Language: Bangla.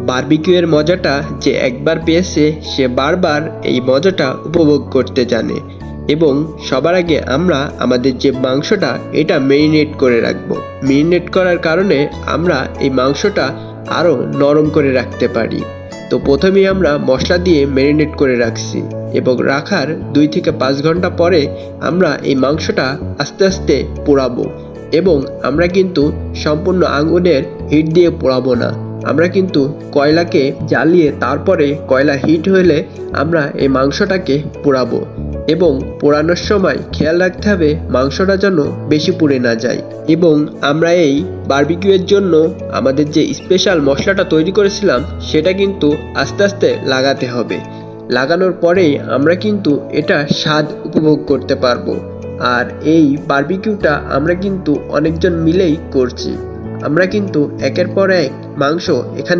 বারবিকিউ এর মজাটা যে একবার পেয়েছে সে বারবার এই মজাটা উপভোগ করতে জানে। এবং সবার আগে আমরা আমাদের যে মাংসটা এটা মেরিনেট করে রাখবো। মেরিনেট করার কারণে আমরা এই মাংসটা আরও নরম করে রাখতে পারি। তো প্রথমেই আমরা মশলা দিয়ে মেরিনেট করে রাখছি এবং রাখার 2 থেকে 5 ঘন্টা পরে আমরা এই মাংসটা আস্তে আস্তে পোড়াবো। এবং আমরা কিন্তু সম্পূর্ণ আগুনের হিট দিয়ে পোড়াবো না, আমরা কিন্তু কয়লাকে জ্বালিয়ে তারপরে কয়লা হিট হলে আমরা এই মাংসটাকে পোড়াবো। এবং পোড়ানোর সময় খেয়াল রাখতে হবে মাংসটা যেন বেশি পুড়ে না যায়। এবং আমরা এই বারবিকিউ এর জন্য আমাদের যে স্পেশাল মশলাটা তৈরি করেছিলাম সেটা কিন্তু আস্তে আস্তে লাগাতে হবে। লাগানোর পরেই আমরা কিন্তু এটা স্বাদ উপভোগ করতে পারবো। আর এই বারবিকিউটা আমরা কিন্তু অনেকজন মিলেই করছি। আমরা কিন্তু একের পর এক মাংস এখানে